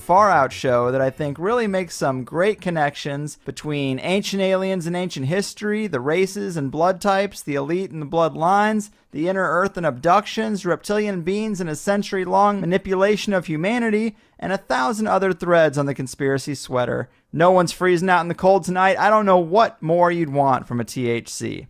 Far Out show that I think really makes some great connections between ancient aliens and ancient history, the races and blood types, the elite and the bloodlines, the inner earth and abductions, reptilian beings and a century-long manipulation of humanity, and 1,000 other threads on the conspiracy sweater. No one's freezing out in the cold tonight. I don't know what more you'd want from a THC.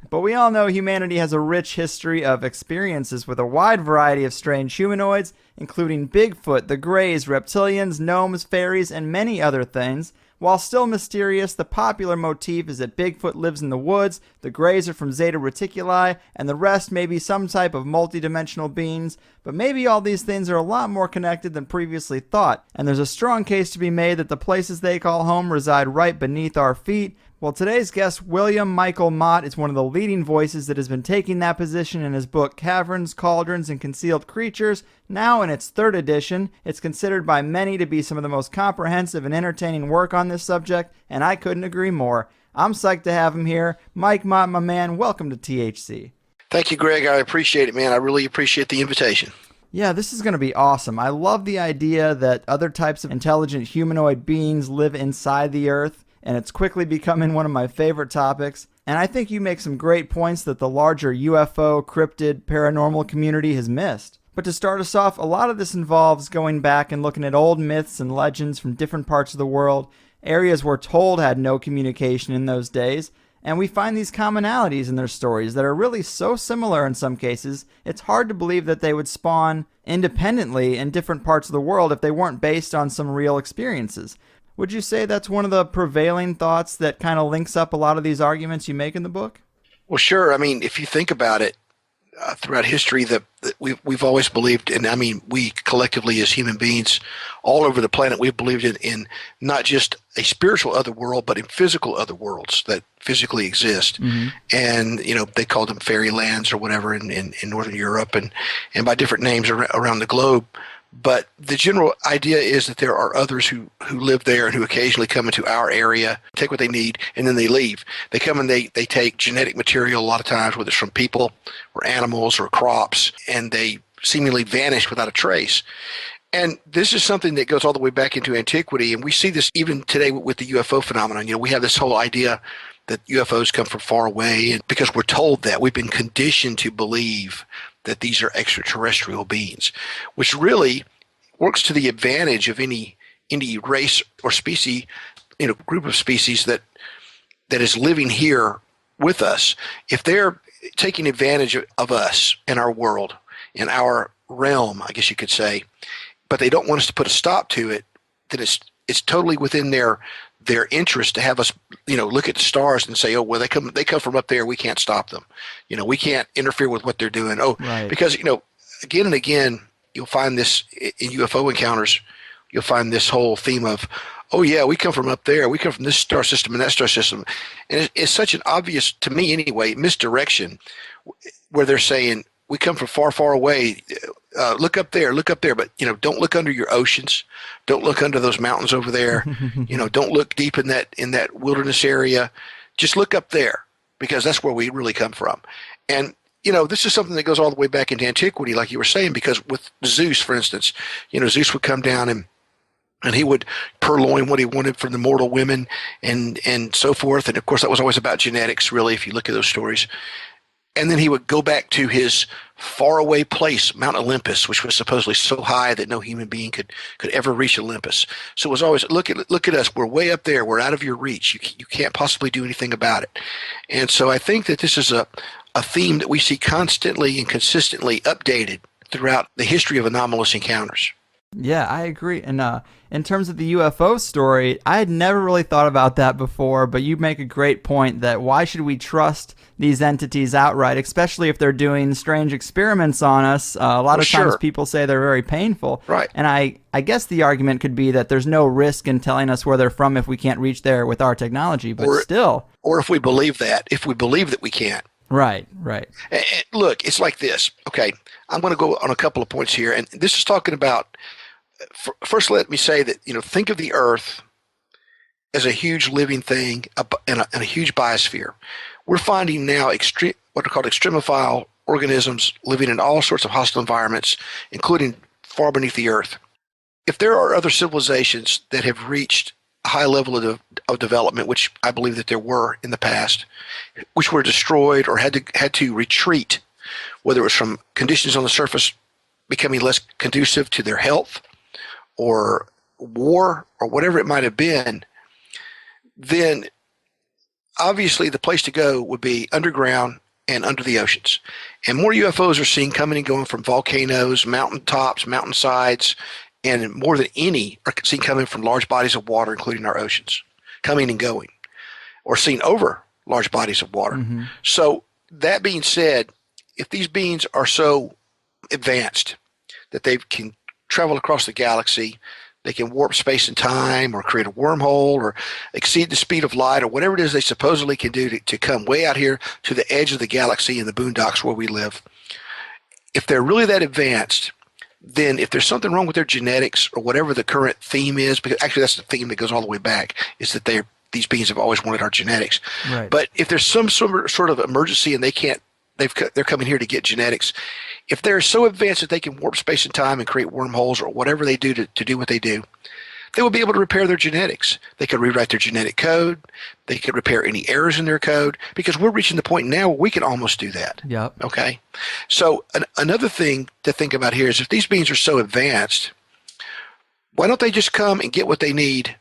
But we all know humanity has a rich history of experiences with a wide variety of strange humanoids, including Bigfoot, the Greys, reptilians, gnomes, fairies, and many other things. While still mysterious, the popular motif is that Bigfoot lives in the woods, the Greys are from Zeta Reticuli, and the rest may be some type of multidimensional beings. But maybe all these things are a lot more connected than previously thought, and there's a strong case to be made that the places they call home reside right beneath our feet. Well, today's guest, William Michael Mott, is one of the leading voices that has been taking that position in his book, Caverns, Cauldrons, and Concealed Creatures. Now in its 3rd edition, it's considered by many to be some of the most comprehensive and entertaining work on this subject, and I couldn't agree more. I'm psyched to have him here. Mike Mott, my man, welcome to THC. Thank you, Greg. I appreciate it, man. I really appreciate the invitation. Yeah, this is going to be awesome. I love the idea that other types of intelligent humanoid beings live inside the Earth, and it's quickly becoming one of my favorite topics. And I think you make some great points that the larger UFO, cryptid, paranormal community has missed. But to start us off, a lot of this involves going back and looking at old myths and legends from different parts of the world, areas we're told had no communication in those days, and we find these commonalities in their stories that are really so similar in some cases, it's hard to believe that they would spawn independently in different parts of the world if they weren't based on some real experiences. Would you say that's one of the prevailing thoughts that kind of links up a lot of these arguments you make in the book? Well, sure. I mean, if you think about it, throughout history, that we've always believed, and I mean, we collectively as human beings all over the planet, we've believed in not just a spiritual other world, but in physical other worlds that physically exist. Mm-hmm. And, they called them fairy lands or whatever in Northern Europe and by different names around the globe. But the general idea is that there are others who live there and who occasionally come into our area, take what they need, and then they leave. They come and they take genetic material a lot of times, whether it's from people or animals or crops, and they seemingly vanish without a trace. And this is something that goes all the way back into antiquity, and we see this even today with the UFO phenomenon. We have this whole idea that UFOs come from far away, and because we're told that, we've been conditioned to believe that these are extraterrestrial beings, which really works to the advantage of any race or species, group of species that is living here with us. If they're taking advantage of us and our world, in our realm, I guess you could say, but they don't want us to put a stop to it, then it's totally within their interest to have us, look at the stars and say, oh, well, they come from up there. We can't stop them. We can't interfere with what they're doing. Oh, right. Because, again and again, you'll find this in UFO encounters. You'll find this whole theme of, oh, yeah, we come from up there. We come from this star system and that star system. And it's such an obvious, to me anyway, misdirection where they're saying, we come from far, far away. Look up there, but don't look under your oceans. Don't look under those mountains over there. Don't look deep in that wilderness area. Just look up there because that's where we really come from. And this is something that goes all the way back into antiquity, like you were saying, because with Zeus, for instance, Zeus would come down and he would purloin what he wanted from the mortal women and so forth. And of course, that was always about genetics, really, if you look at those stories. And then he would go back to his faraway place, Mount Olympus, which was supposedly so high that no human being could ever reach Olympus. So it was always, look at us. We're way up there. We're out of your reach. You can't possibly do anything about it. And so I think that this is a theme that we see constantly and consistently updated throughout the history of anomalous encounters. Yeah, I agree. And in terms of the UFO story, I had never really thought about that before, but you make a great point that why should we trust these entities outright, especially if they're doing strange experiments on us? A lot of times people say they're very painful. Right. And I guess the argument could be that there's no risk in telling us where they're from if we can't reach there with our technology, but still. Or if we believe that we can't. Right. And look, it's like this. Okay, I'm going to go on a couple of points here, and this is talking about. First, let me say that think of the Earth as a huge living thing and a huge biosphere. We're finding now what are called extremophile organisms living in all sorts of hostile environments, including far beneath the Earth. if there are other civilizations that have reached a high level of development, which I believe that there were in the past, which were destroyed or had to retreat, whether it was from conditions on the surface becoming less conducive to their health or war or whatever it might have been, then obviously the place to go would be underground and under the oceans. And more UFOs are seen coming and going from volcanoes, mountaintops, mountainsides, and more than any are seen coming from large bodies of water, including our oceans, coming and going, or seen over large bodies of water. Mm-hmm. So that being said, if these beings are so advanced that they can travel across the galaxy, they can warp space and time or create a wormhole or exceed the speed of light or whatever it is they supposedly can do to come way out here to the edge of the galaxy in the boondocks where we live. If they're really that advanced, then if there's something wrong with their genetics or whatever the current theme is, because actually that's the theme that goes all the way back, is that these beings have always wanted our genetics. Right. But if there's some sort of emergency and they're coming here to get genetics, if they're so advanced that they can warp space and time and create wormholes or whatever they do to do what they do, they will be able to repair their genetics. They could rewrite their genetic code. They could repair any errors in their code, because we're reaching the point now where we can almost do that. Yep. Okay. So another thing to think about here is, if these beings are so advanced, why don't they just come and get what they need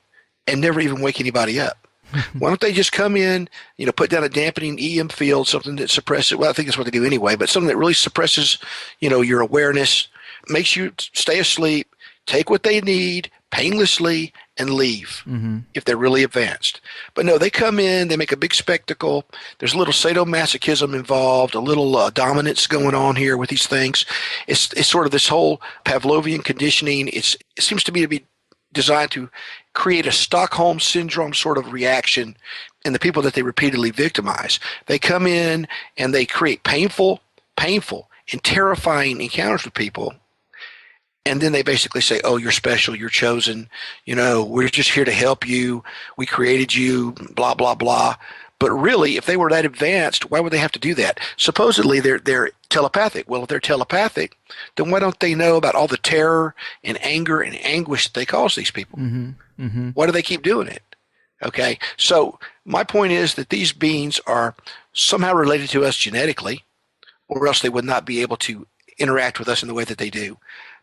and never even wake anybody up? Why don't they just come in, put down a dampening EM field, something that suppresses, well, I think that's what they do anyway, but something that really suppresses, your awareness, makes you stay asleep, take what they need painlessly, and leave if they're really advanced. But no, they come in, they make a big spectacle. There's a little sadomasochism involved, a little dominance going on here with these things. It's sort of this whole Pavlovian conditioning. It seems to me to be designed to create a Stockholm syndrome sort of reaction in the people that they repeatedly victimize. They come in and they create painful, and terrifying encounters with people. And then they basically say, oh, you're special, you're chosen, we're just here to help you, we created you, blah, blah, blah. But really, if they were that advanced, why would they have to do that? Supposedly, they're telepathic. Well, if they're telepathic, then why don't they know about all the terror and anger and anguish that they cause these people? Why do they keep doing it? Okay, so my point is that these beings are somehow related to us genetically, or else they would not be able to interact with us in the way that they do.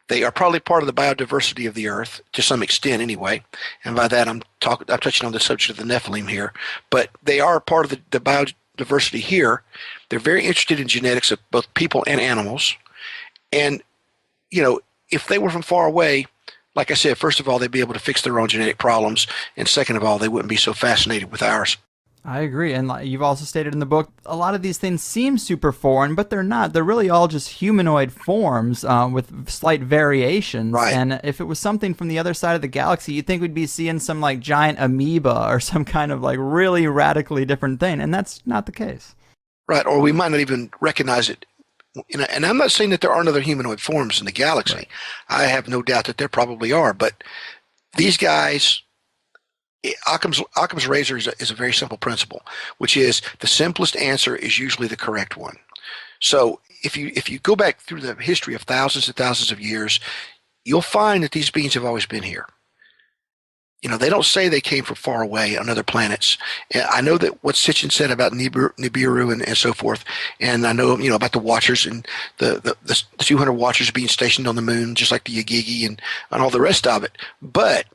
They are probably part of the biodiversity of the Earth, to some extent anyway. And by that, I'm touching on the subject of the Nephilim here. But they are part of the biodiversity here. They're very interested in genetics of both people and animals. And, if they were from far away, like I said, first of all, they'd be able to fix their own genetic problems. And second of all, they wouldn't be so fascinated with ours. I agree. And you've also stated in the book, a lot of these things seem super foreign, but they're not. They're really all just humanoid forms with slight variations. Right. And if it was something from the other side of the galaxy, you'd think we'd be seeing some giant amoeba or some kind of really radically different thing. And that's not the case. Right. Or we might not even recognize it. And I'm not saying that there aren't other humanoid forms in the galaxy. Right. I have no doubt that there probably are. But these guys, Occam's razor is a very simple principle, which is the simplest answer is usually the correct one. So if you go back through the history of thousands and thousands of years, you'll find that these beings have always been here. They don't say they came from far away on other planets. And I know that what Sitchin said about Nibiru and so forth, and I know about the Watchers and the 200 Watchers being stationed on the moon, just like the Yagigi and all the rest of it. But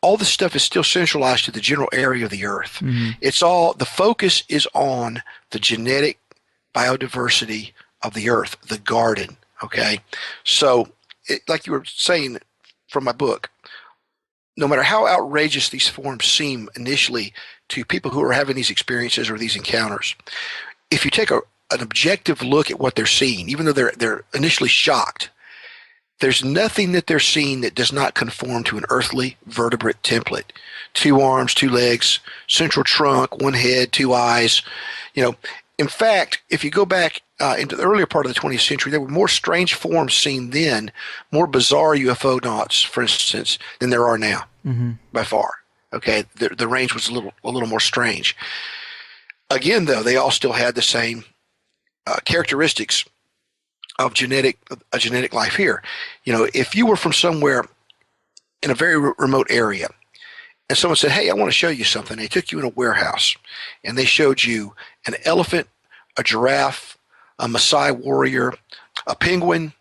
all this stuff is still centralized to the general area of the Earth. The focus is on the genetic biodiversity of the Earth, the garden. Okay, so like you were saying from my book, no matter how outrageous these forms seem initially to people who are having these experiences or these encounters, if you take an objective look at what they're seeing, even though they're initially shocked, there's nothing that they're seeing that does not conform to an earthly vertebrate template. 2 arms, 2 legs, central trunk, 1 head, 2 eyes. In fact, if you go back into the earlier part of the 20th century, there were more strange forms seen then, more bizarre UFO knots, for instance, than there are now, by far. Okay, the range was a little more strange. Again, though, they all still had the same characteristics of a genetic life here. If you were from somewhere in a very remote area. And someone said, hey, I want to show you something. They took you in a warehouse and they showed you an elephant, a giraffe, a Maasai warrior, a penguin,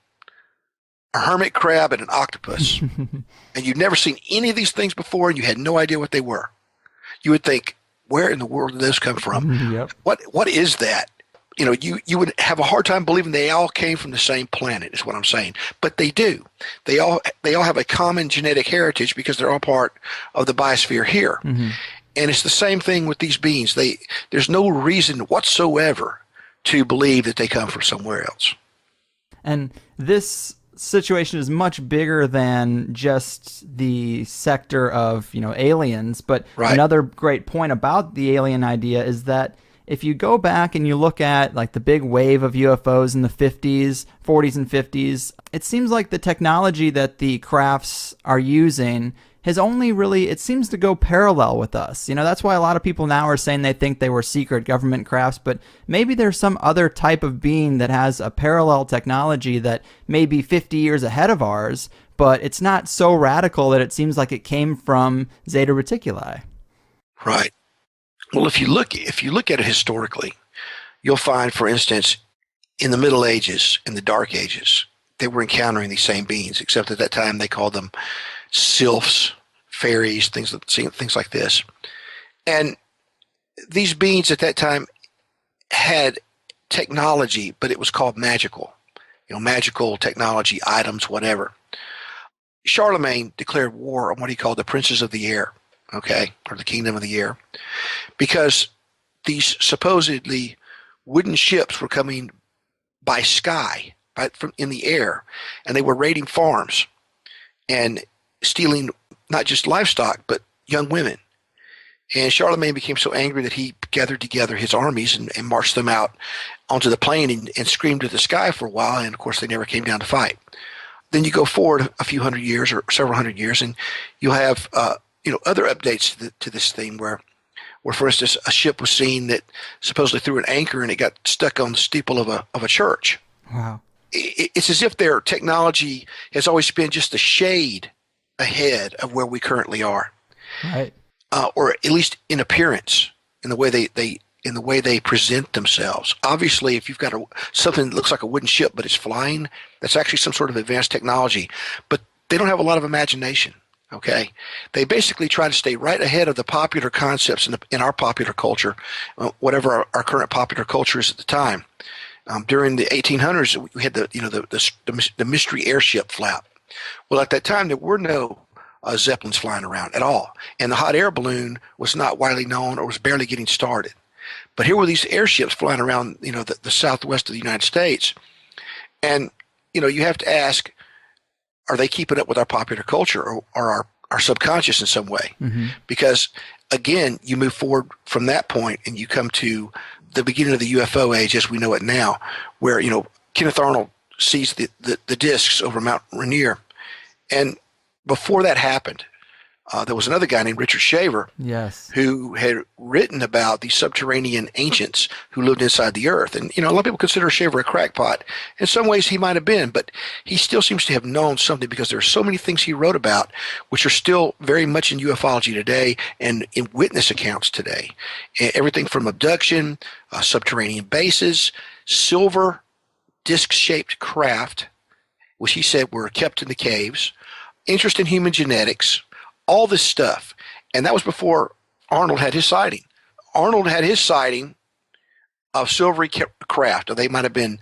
a hermit crab, and an octopus. And you'd never seen any of these things before and you had no idea what they were. You would think, where in the world did those come from? Yep. What is that? You know, you would have a hard time believing they all came from the same planet, is what I'm saying. But they do. They all have a common genetic heritage because they're all part of the biosphere here. Mm-hmm. And it's the same thing with these beings. There's no reason whatsoever to believe that they come from somewhere else. And this situation is much bigger than just the sector of, aliens. But Another great point about the alien idea is that if you go back and you look at like the big wave of UFOs in the 40s and 50s, it seems like the technology that the crafts are using has only really, it seems to go parallel with us. That's why a lot of people now are saying they think they were secret government crafts, but maybe there's some other type of being that has a parallel technology that may be 50 years ahead of ours, but it's not so radical that it seems like it came from Zeta Reticuli. Right. Well, if you look at it historically, you'll find, for instance, in the Middle Ages, in the Dark Ages, they were encountering these same beings, except at that time they called them sylphs, fairies, things like this. And these beings at that time had technology, but it was called magical, magical technology, items, whatever. Charlemagne declared war on what he called the princes of the air, or the kingdom of the air, because these supposedly wooden ships were coming by sky, from in the air, and they were raiding farms and stealing not just livestock but young women. And Charlemagne became so angry that he gathered together his armies and marched them out onto the plain and screamed at the sky for a while, and of course they never came down to fight. Then you go forward a few hundred years or several hundred years, and you'll have other updates to this thing where for instance a ship was seen that supposedly threw an anchor and it got stuck on the steeple of a church. Wow. It's as if their technology has always been just a shade ahead of where we currently are, right? Or at least in appearance, in the way they present themselves. Obviously, if you've got something that looks like a wooden ship but it's flying, that's actually some sort of advanced technology. But they don't have a lot of imagination. Okay, they basically try to stay right ahead of the popular concepts in our popular culture, whatever our current popular culture is at the time. During the 1800s, we had the mystery airship flap. Well, at that time, there were no Zeppelins flying around at all, and the hot air balloon was not widely known or was barely getting started. But here were these airships flying around, the southwest of the United States, and you have to ask, are they keeping up with our popular culture or our subconscious in some way? Mm-hmm. Because again, you move forward from that point and you come to the beginning of the UFO age as we know it now, where Kenneth Arnold sees the discs over Mount Rainier, and before that happened, there was another guy named Richard Shaver, yes, who had written about these subterranean ancients who lived inside the earth. And, a lot of people consider Shaver a crackpot. In some ways he might have been, but he still seems to have known something because there are so many things he wrote about which are still very much in ufology today and in witness accounts today. Everything from abduction, subterranean bases, silver disc-shaped craft, which he said were kept in the caves, interest in human genetics, all this stuff. And that was before Arnold had his sighting. Arnold had his sighting of silvery craft. Or they weren't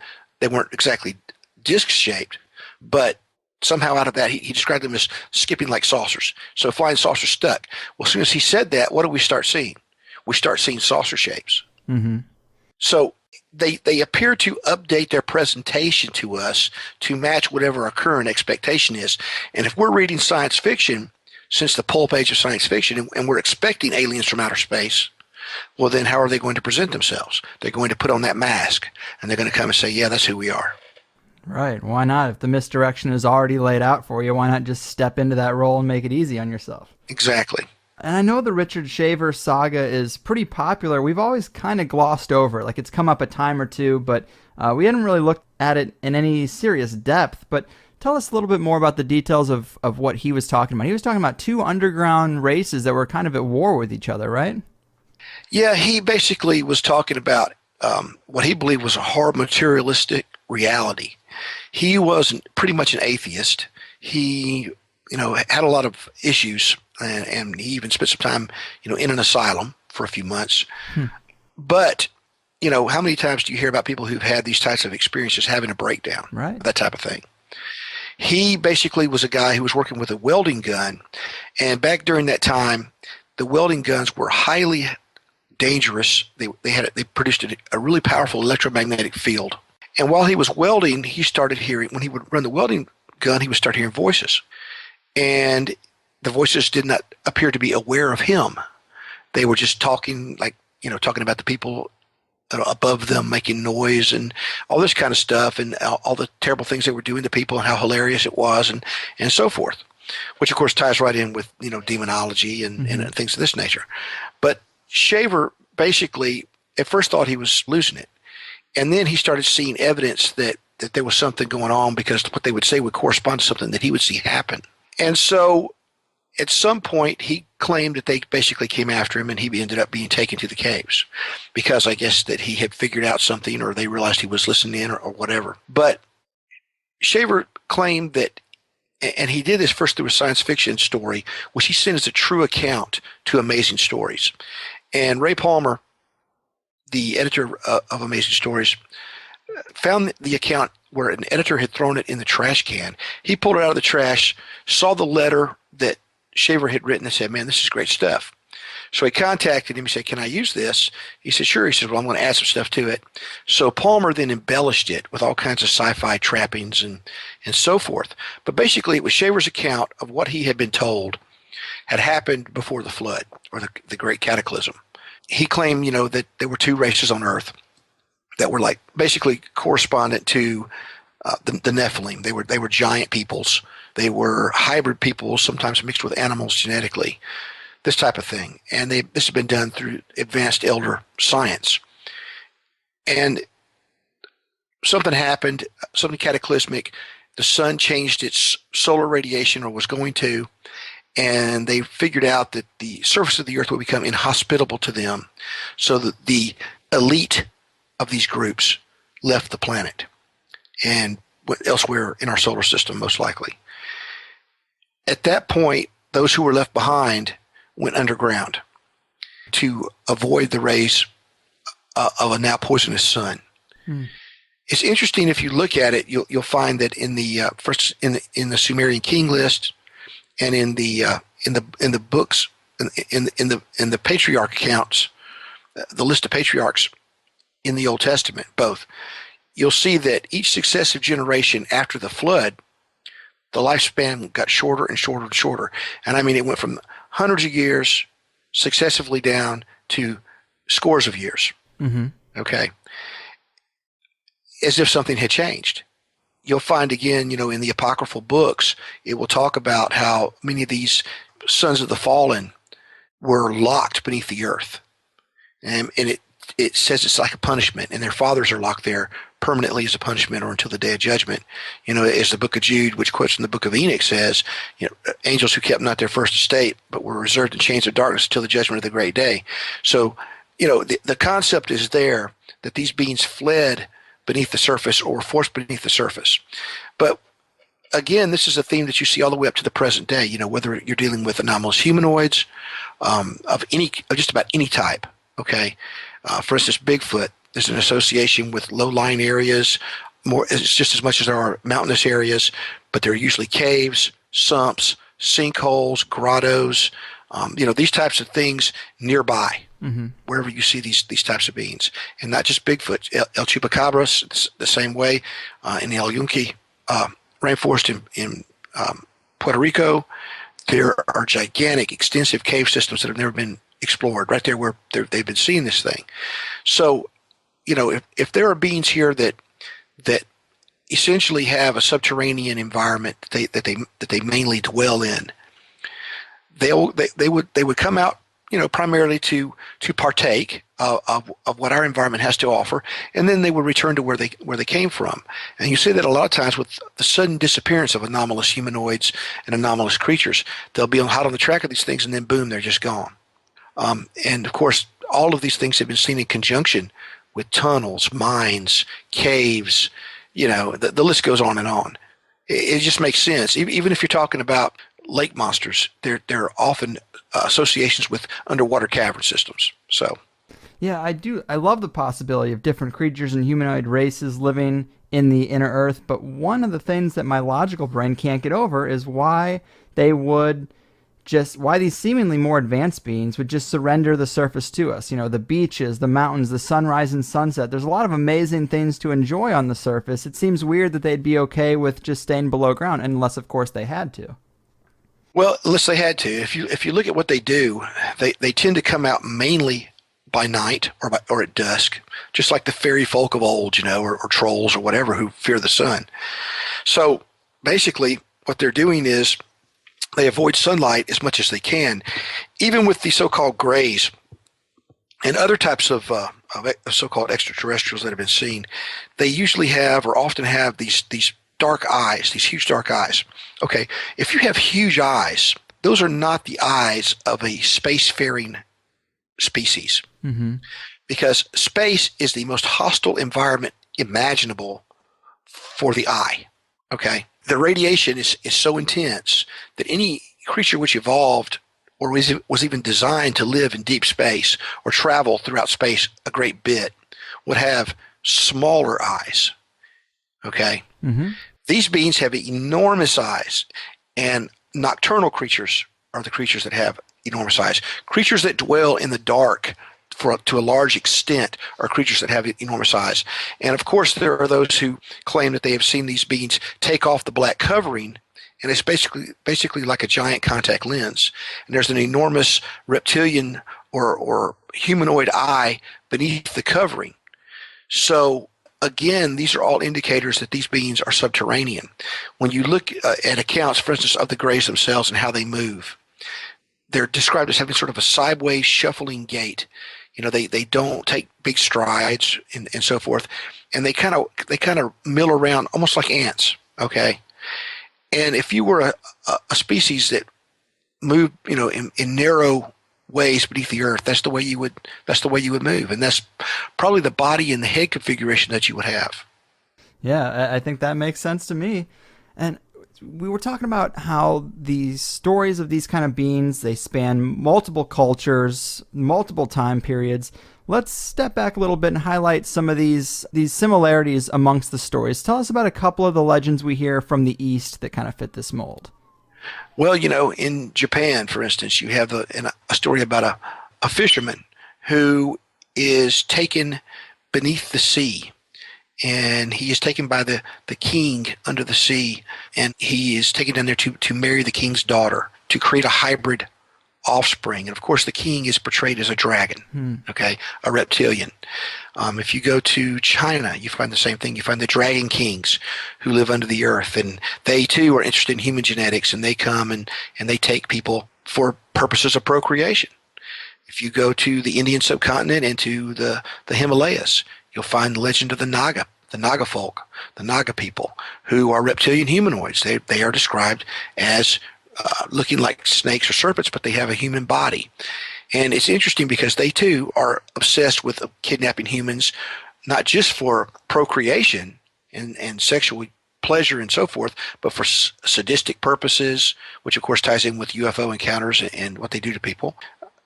exactly disc-shaped, but somehow out of that, he described them as skipping like saucers. So flying saucers stuck. Well, as soon as he said that, what do we start seeing? We start seeing saucer shapes. Mm-hmm. So they appear to update their presentation to us to match whatever our current expectation is. And if we're reading science fiction, since the pulp age of science fiction, and we're expecting aliens from outer space, well, then how are they going to present themselves? They're going to put on that mask, and they're going to come and say, yeah, that's who we are. Right. Why not? If the misdirection is already laid out for you, why not just step into that role and make it easy on yourself? Exactly. And I know the Richard Shaver saga is pretty popular. We've always kind of glossed over it. Like, it's come up a time or two, but we hadn't really looked at it in any serious depth. But Tell us a little bit more about the details of what he was talking about. He was talking about two underground races that were kind of at war with each other, right? Yeah, he basically was talking about what he believed was a hard materialistic reality. He was pretty much an atheist. He, had a lot of issues, and he even spent some time, in an asylum for a few months. But, how many times do you hear about people who've had these types of experiences having a breakdown, right? That type of thing. He basically was a guy who was working with a welding gun, and back during that time, the welding guns were highly dangerous. They produced a really powerful electromagnetic field. And while he was welding, he started hearing, when he would run the welding gun, he would start hearing voices. And the voices did not appear to be aware of him. They were just talking talking about the people above them, making noise and all this kind of stuff, and all the terrible things they were doing to people and how hilarious it was, and so forth, which of course ties right in with demonology and things of this nature. But Shaver basically at first thought he was losing it, and then he started seeing evidence that there was something going on, because what they would say would correspond to something that he would see happen. And so at some point, he claimed that they basically came after him, and he ended up being taken to the caves because I guess that he had figured out something, or they realized he was listening in, or whatever. But Shaver claimed that, and he did this first through a science fiction story, which he sent as a true account to Amazing Stories. And Ray Palmer, the editor of Amazing Stories, found the account where an editor had thrown it in the trash can. He pulled it out of the trash, saw the letter that Shaver had written, and said, "Man, this is great stuff." So he contacted him. He said, "Can I use this?" He said, "Sure." He said, "Well, I'm going to add some stuff to it." So Palmer then embellished it with all kinds of sci-fi trappings and so forth. But basically, it was Shaver's account of what he had been told had happened before the flood, or the Great Cataclysm. He claimed, that there were two races on Earth that were basically correspondent to the Nephilim. They were giant peoples. They were hybrid peoples, sometimes mixed with animals genetically, this type of thing. And this has been done through advanced elder science. And something happened, something cataclysmic. The sun changed its solar radiation, or was going to, and they figured out that the surface of the earth would become inhospitable to them, so that the elite of these groups left the planet and went elsewhere in our solar system, most likely. At that point, those who were left behind went underground to avoid the rays of a now poisonous sun. It's interesting, if you look at it, you'll find that in the first in the Sumerian king list, and in the books, in the patriarch accounts, the list of patriarchs in the Old Testament, both, you'll see that each successive generation after the flood, the lifespan got shorter and shorter and shorter. And I mean, it went from hundreds of years successively down to scores of years. Okay. As if something had changed. You'll find again, in the apocryphal books, it will talk about how many of these sons of the fallen were locked beneath the earth. And it says it's like a punishment, and their fathers are locked there permanently as a punishment, or until the day of judgment. As the book of Jude, which quotes from the book of Enoch, says, angels who kept not their first estate, but were reserved in chains of darkness until the judgment of the great day. So, the concept is there that these beings fled beneath the surface, or were forced beneath the surface. But again, this is a theme that you see all the way up to the present day, whether you're dealing with anomalous humanoids of just about any type. Okay. For instance, Bigfoot, there's an association with low-lying areas. It's just as much as there are mountainous areas, but there are usually caves, sumps, sinkholes, grottos, these types of things nearby, wherever you see these types of beings. And not just Bigfoot. El Chupacabras, it's the same way. In the El Yunque rainforest in Puerto Rico, there are gigantic, extensive cave systems that have never been explored, right there where they've been seeing this thing. So, if there are beings here that essentially have a subterranean environment that they mainly dwell in, they would come out, primarily to partake of what our environment has to offer, and then they would return to where they came from. And you see that a lot of times with the sudden disappearance of anomalous humanoids and anomalous creatures. They'll be hot on the track of these things, and then boom, they're just gone. And of course, all of these things have been seen in conjunction with tunnels, mines, caves. The list goes on and on. It just makes sense. Even if you're talking about lake monsters, there are often associations with underwater cavern systems. So, yeah, I do. I love the possibility of different creatures and humanoid races living in the inner Earth. But one of the things that my logical brain can't get over is why these seemingly more advanced beings would just surrender the surface to us. The beaches, the mountains, the sunrise and sunset. There's a lot of amazing things to enjoy on the surface. It seems weird that they'd be okay with just staying below ground, unless, of course, they had to. Well, unless they had to. If you look at what they do, they tend to come out mainly by night or at dusk, just like the fairy folk of old, or trolls or whatever who fear the sun. So basically, what they're doing is they avoid sunlight as much as they can, even with the so-called grays and other types of so-called extraterrestrials that have been seen. They usually have or often have these dark eyes, these huge dark eyes. Okay, if you have huge eyes, those are not the eyes of a spacefaring species, because space is the most hostile environment imaginable for the eye. Okay, the radiation is so intense that any creature which evolved or was even designed to live in deep space or travel throughout space a great bit would have smaller eyes. Okay, these beings have enormous eyes, and nocturnal creatures are the creatures that have enormous eyes. Creatures that dwell in the dark to a large extent are creatures that have enormous eyes. And of course, there are those who claim that they have seen these beings take off the black covering, and it's basically like a giant contact lens. And there's an enormous reptilian or humanoid eye beneath the covering. So again, these are all indicators that these beings are subterranean. When you look at accounts, for instance, of the Greys themselves and how they move, they're described as having sort of a sideways shuffling gait. They don't take big strides and so forth, and they kind of mill around almost like ants. Okay, and if you were a species that moved, in narrow ways beneath the earth, that's the way you would move, and that's probably the body and the head configuration that you would have. Yeah, I think that makes sense to me. And we were talking about how these stories of these kind of beings, they span multiple cultures, multiple time periods. Let's step back a little bit and highlight some of these similarities amongst the stories. Tell us about a couple of the legends we hear from the East that kind of fit this mold. Well, in Japan, for instance, you have a story about a fisherman who is taken beneath the sea. And he is taken by the king under the sea, and he is taken down there to marry the king's daughter, to create a hybrid offspring. And of course, the king is portrayed as a dragon, okay, a reptilian. If you go to China, you find the same thing. You find the dragon kings who live under the earth, and they too are interested in human genetics, and they come and they take people for purposes of procreation. If you go to the Indian subcontinent and to the Himalayas, you'll find the legend of the Naga folk, the Naga people, who are reptilian humanoids. They are described as looking like snakes or serpents, but they have a human body. And it's interesting because they too are obsessed with kidnapping humans, not just for procreation and sexual pleasure and so forth, but for sadistic purposes, which of course ties in with UFO encounters and what they do to people,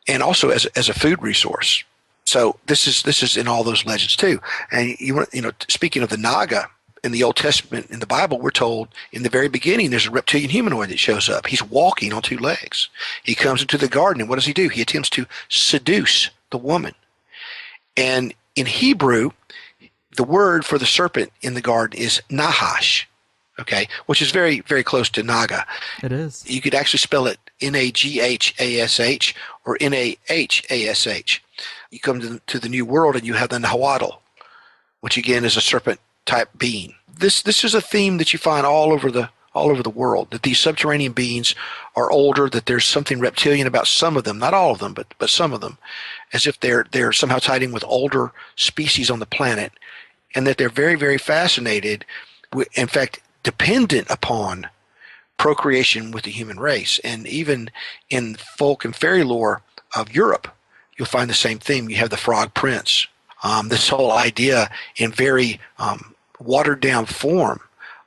and also as a food resource. So this is in all those legends too. And speaking of the Naga in the Old Testament, in the Bible, we're told in the very beginning there's a reptilian humanoid that shows up. He's walking on two legs. He comes into the garden, and what does he do? He attempts to seduce the woman. And in Hebrew, the word for the serpent in the garden is Nahash, okay, which is very, very close to Naga. It is. You could actually spell it Naghash or Nahash. You come to the New World and you have the Nahuatl, which again is a serpent-type being. This is a theme that you find all over all over the world, that these subterranean beings are older, that there's something reptilian about some of them, not all of them, but some of them, as if they're somehow tied in with older species on the planet, and that they're very, very fascinated, in fact, dependent upon procreation with the human race. And even in folk and fairy lore of Europe, you'll find the same thing. You have the frog prince. This whole idea in very watered down form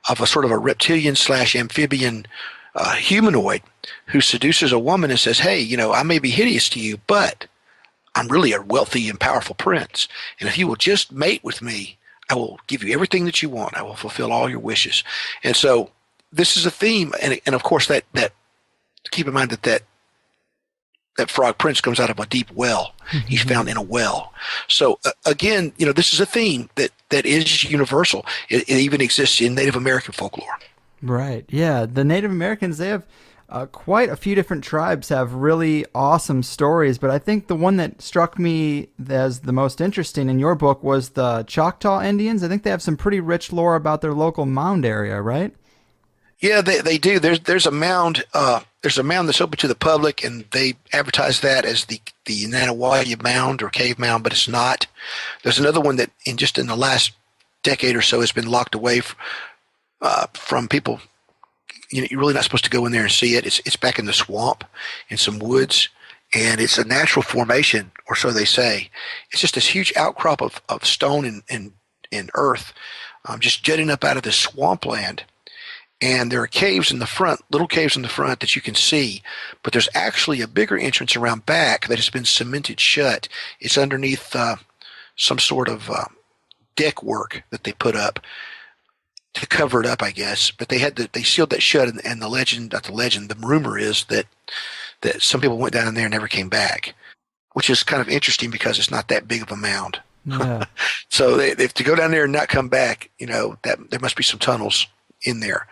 of a sort of a reptilian slash amphibian humanoid who seduces a woman and says, hey, I may be hideous to you, but I'm really a wealthy and powerful prince. And if you will just mate with me, I will give you everything that you want. I will fulfill all your wishes. And so this is a theme. And of course, that keep in mind that frog prince comes out of a deep well. He's found in a well. So again, this is a theme that is universal. It even exists in Native American folklore. Right. Yeah. The Native Americans, they have quite a few different tribes have really awesome stories, but I think the one that struck me as the most interesting in your book was the Choctaw Indians. I think they have some pretty rich lore about their local mound area, right? Yeah, they do. There's a mound. There's a mound that's open to the public, and they advertise that as the Nanawaya Mound or Cave Mound, but it's not. There's another one that in the last decade or so has been locked away from people. You're really not supposed to go in there and see it. It's back in the swamp, in some woods, and it's a natural formation, or so they say. It's just this huge outcrop of stone and earth, just jutting up out of this swampland. And there are caves in the front, little caves in the front that you can see, but there's actually a bigger entrance around back that has been cemented shut. It's underneath some sort of deck work that they put up to cover it up, I guess. But they sealed that shut, and the rumor is that some people went down in there and never came back, which is kind of interesting because it's not that big of a mound. Yeah. So if to go down there and not come back, that there must be some tunnels in there.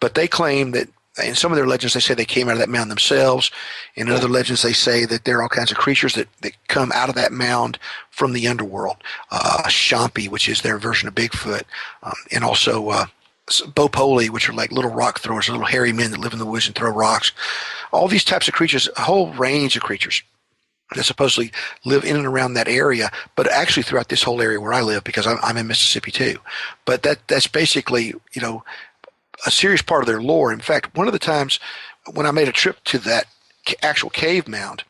But they claim that in some of their legends they say they came out of that mound themselves. In other legends they say that there are all kinds of creatures that come out of that mound from the underworld. Shampi, which is their version of Bigfoot, and also Bopoli, which are like little rock throwers, little hairy men that live in the woods and throw rocks. All these types of creatures, a whole range of creatures that supposedly live in and around that area, but actually throughout this whole area where I live, because I'm in Mississippi too. But that's basically, a serious part of their lore. In fact, one of the times when I made a trip to that actual cave mound,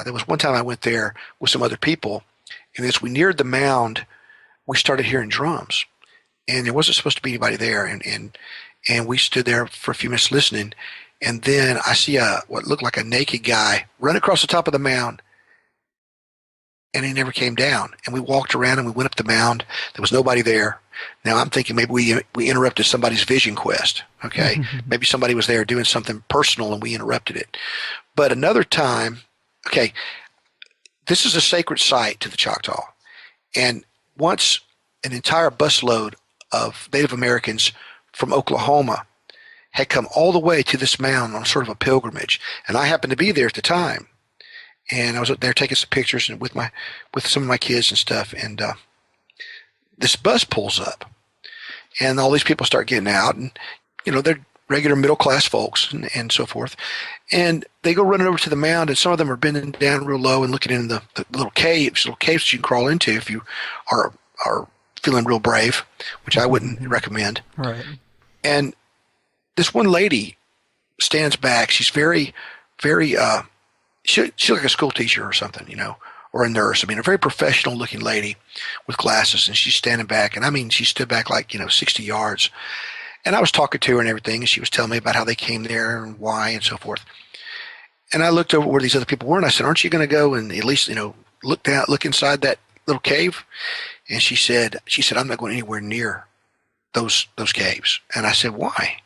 there was one time I went there with some other people, and as we neared the mound, we started hearing drums, and there wasn't supposed to be anybody there, and we stood there for a few minutes listening, and then I see what looked like a naked guy run across the top of the mound, and he never came down. And we walked around and we went up the mound. There was nobody there. Now I'm thinking maybe we interrupted somebody's vision quest. Okay, maybe somebody was there doing something personal and we interrupted it. But another time, okay, this is a sacred site to the Choctaw, and once an entire busload of Native Americans from Oklahoma had come all the way to this mound on sort of a pilgrimage, and I happened to be there at the time. And I was up there taking some pictures and with some of my kids and stuff. And this bus pulls up, and all these people start getting out, and they're regular middle class folks and so forth. And they go running over to the mound, and some of them are bending down real low and looking in the little caves that you can crawl into if you are feeling real brave, which I wouldn't recommend. Right. And this one lady stands back. She's very, very. She's like a school teacher or something, or a nurse. I mean, a very professional looking lady with glasses, and she's standing back. And I mean, she stood back like, 60 yards. And I was talking to her and everything, and she was telling me about how they came there and why and so forth. And I looked over where these other people were, and I said, aren't you going to go and at least, look inside that little cave? And she said, I'm not going anywhere near those caves. And I said, why?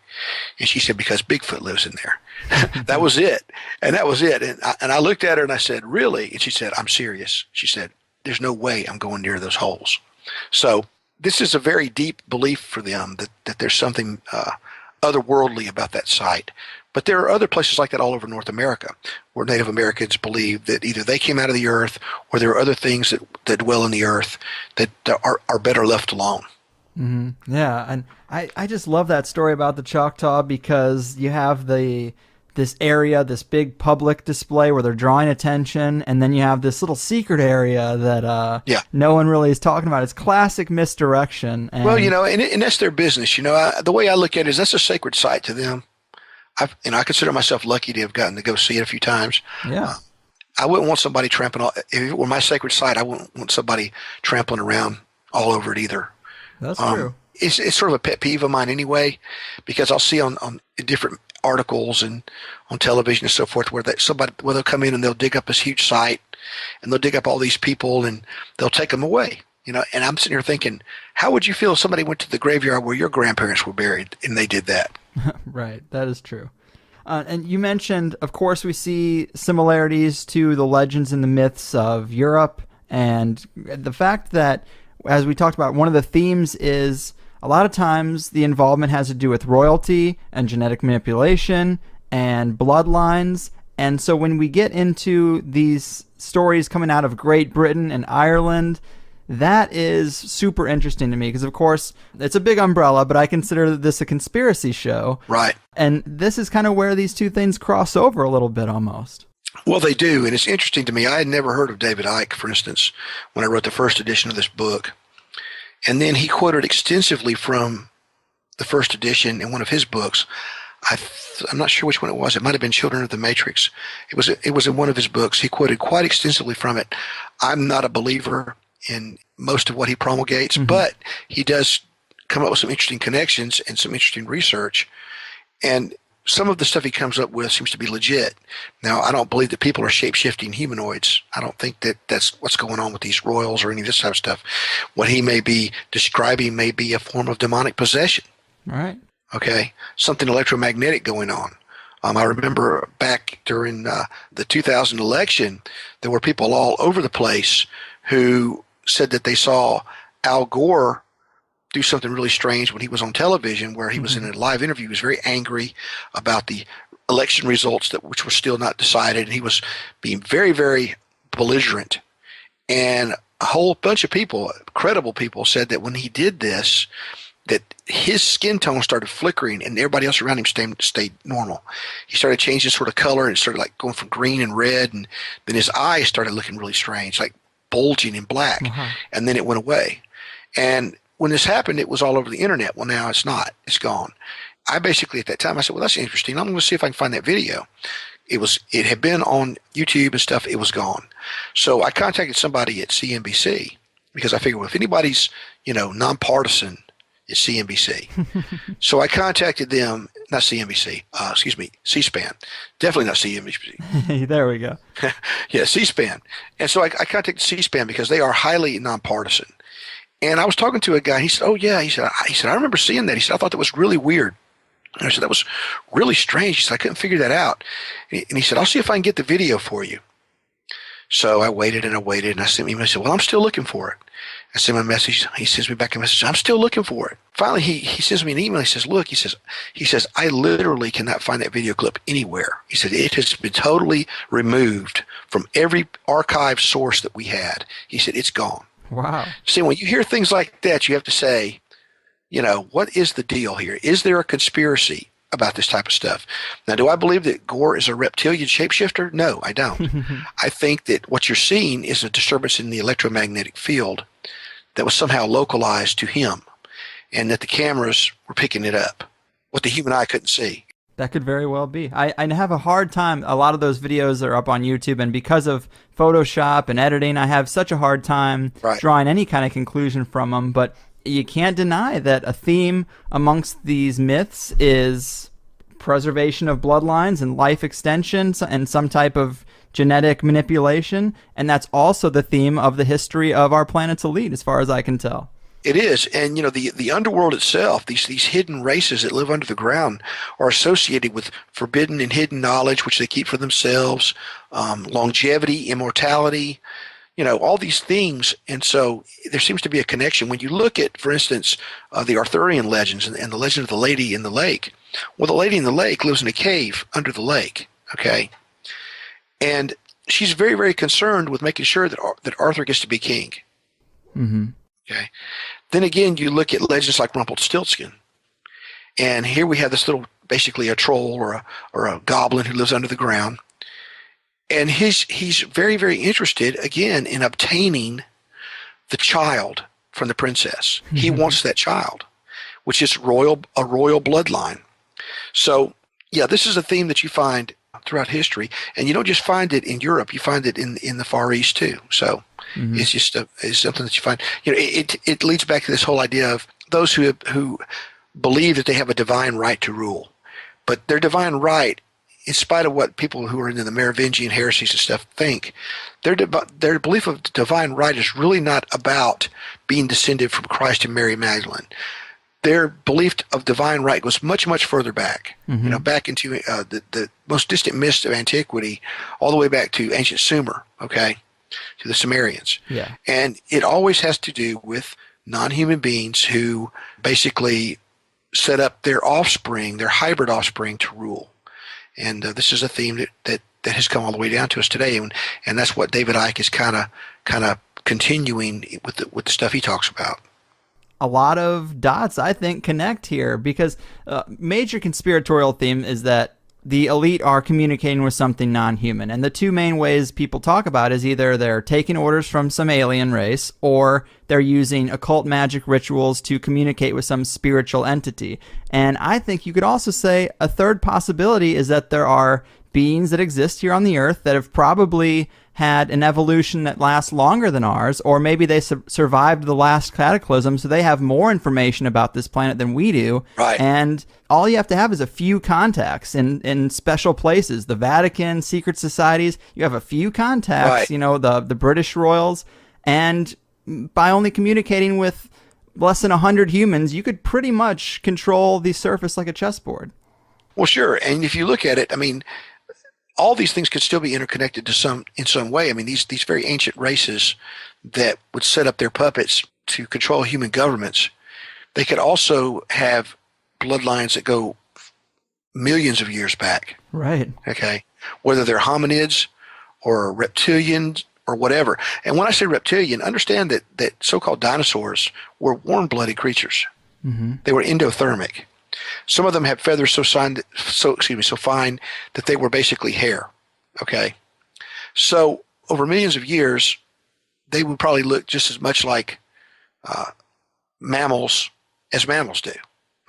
And she said, because Bigfoot lives in there. That was it. And that was it. And I looked at her and I said, really? And she said, I'm serious. She said, there's no way I'm going near those holes. So this is a very deep belief for them that there's something otherworldly about that site. But there are other places like that all over North America where Native Americans believe that either they came out of the earth or there are other things that dwell in the earth that are better left alone. Yeah, and I just love that story about the Choctaw because you have this area, this big public display where they're drawing attention, and then you have this little secret area that no one really is talking about. It's classic misdirection. And Well, and that's their business. The way I look at it is that's a sacred site to them. I consider myself lucky to have gotten to go see it a few times. yeah, I wouldn't want somebody trampling. If it were my sacred site, I wouldn't want somebody trampling around all over it either. that's true. It's sort of a pet peeve of mine anyway, because I'll see on different articles and on television and so forth where they'll come in and they'll dig up this huge site and they'll dig up all these people and they'll take them away. And I'm sitting here thinking, how would you feel if somebody went to the graveyard where your grandparents were buried and they did that? Right, that is true. And you mentioned, of course, we see similarities to the legends and the myths of Europe, and the fact that, as we talked about, one of the themes is a lot of times the involvement has to do with royalty and genetic manipulation and bloodlines. And so when we get into these stories coming out of Great Britain and Ireland, that is super interesting to me because, of course, it's a big umbrella, but I consider this a conspiracy show. Right. And this is kind of where these two things cross over a little bit almost. Well, they do, and it's interesting to me. I had never heard of David Icke, for instance, when I wrote the first edition of this book. And then he quoted extensively from the first edition in one of his books. I'm not sure which one it was. It might have been Children of the Matrix. It was in one of his books. He quoted quite extensively from it. I'm not a believer in most of what he promulgates, but he does come up with some interesting connections and some interesting research. And some of the stuff he comes up with seems to be legit. Now, I don't believe that people are shape-shifting humanoids. I don't think that that's what's going on with these royals or any of this type of stuff. What he may be describing may be a form of demonic possession. Right. Okay? Something electromagnetic going on. I remember back during the 2000 election, there were people all over the place who said that they saw Al Gore do something really strange when he was on television, where he was in a live interview. He was very angry about the election results which were still not decided, and he was being very, very belligerent. And a whole bunch of people, credible people, said that when he did this, that his skin tone started flickering and everybody else around him stayed normal. He started changing sort of color and started like going from green and red, and then his eyes started looking really strange, like bulging in black, and then it went away. And when this happened, it was all over the internet. Well, now it's not. It's gone. I basically, at that time, I said, well, that's interesting. I'm going to see if I can find that video. It had been on YouTube and stuff. It was gone. So I contacted somebody at CNBC because I figured, well, if anybody's, nonpartisan, it's CNBC. So I contacted them, not CNBC, C-SPAN. Definitely not CNBC. There we go. Yeah, C-SPAN. And so I contacted C-SPAN because they are highly nonpartisan. And I was talking to a guy. He said, "Oh yeah." He said, "I remember seeing that." He said, "I thought that was really weird." And I said, "That was really strange." He said, "I couldn't figure that out." And he said, "I'll see if I can get the video for you." So I waited and I sent him. I said, "Well, I'm still looking for it." I sent him a message. He sends me back a message. "I'm still looking for it." Finally, he sends me an email. He says, "Look," he says, "I literally cannot find that video clip anywhere." He said, "It has been totally removed from every archive source that we had." He said, "It's gone." Wow. See, when you hear things like that, you have to say, what is the deal here? Is there a conspiracy about this type of stuff? Now, do I believe that Gore is a reptilian shapeshifter? No, I don't. I think that what you're seeing is a disturbance in the electromagnetic field that was somehow localized to him, and that the cameras were picking it up, what the human eye couldn't see. That could very well be. I have a hard time. A lot of those videos are up on YouTube, and because of Photoshop and editing, I have such a hard time drawing any kind of conclusion from them. But you can't deny that a theme amongst these myths is preservation of bloodlines and life extension and some type of genetic manipulation. And that's also the theme of the history of our planet's elite, as far as I can tell. It is, and the underworld itself, these hidden races that live under the ground, are associated with forbidden and hidden knowledge, which they keep for themselves, longevity, immortality, all these things. And so there seems to be a connection. When you look at, for instance, the Arthurian legends and the legend of the Lady in the Lake. Well, the Lady in the Lake lives in a cave under the lake, okay? And she's very, very concerned with making sure that Arthur gets to be king. Mm-hmm. Okay. Then again, you look at legends like Rumpelstiltskin, and here we have this little, basically a troll or a goblin who lives under the ground, and he's very, very interested again in obtaining the child from the princess. He wants that child, which is a royal bloodline. So yeah, this is a theme that you find throughout history, and you don't just find it in Europe. You find it in the Far East too. So it's just it's something that you find. You know, it leads back to this whole idea of those who believe that they have a divine right to rule, but their divine right, in spite of what people who are into the Merovingian heresies and stuff think, their belief of divine right is really not about being descended from Christ and Mary Magdalene. Their belief of divine right goes much, much further back, you know, back into the most distant mist of antiquity, all the way back to ancient Sumer, okay, to the Sumerians. Yeah. And it always has to do with non-human beings who basically set up their offspring, their hybrid offspring, to rule. And this is a theme that has come all the way down to us today, and that's what David Icke is kind of continuing with the stuff he talks about. A lot of dots, I think, connect here, because major conspiratorial theme is that the elite are communicating with something non-human. And the two main ways people talk about is either they're taking orders from some alien race, or they're using occult magic rituals to communicate with some spiritual entity. And I think you could also say a third possibility is that there are beings that exist here on the Earth that have probably had an evolution that lasts longer than ours, or maybe they survived the last cataclysm, so they have more information about this planet than we do. Right. And all you have to have is a few contacts in special places, the Vatican, secret societies. You have a few contacts, right. You know, the British royals, and by only communicating with less than 100 humans, you could pretty much control the surface like a chessboard. Well, sure. And if you look at it, I mean, all these things could still be interconnected in some way. I mean, these very ancient races that would set up their puppets to control human governments, they could also have bloodlines that go millions of years back. Right. Okay. Whether they're hominids or reptilians or whatever. And when I say reptilian, understand that so-called dinosaurs were warm-blooded creatures. They were endothermic. Some of them had feathers so fine that they were basically hair. Okay, so over millions of years, they would probably look just as much like mammals as mammals do.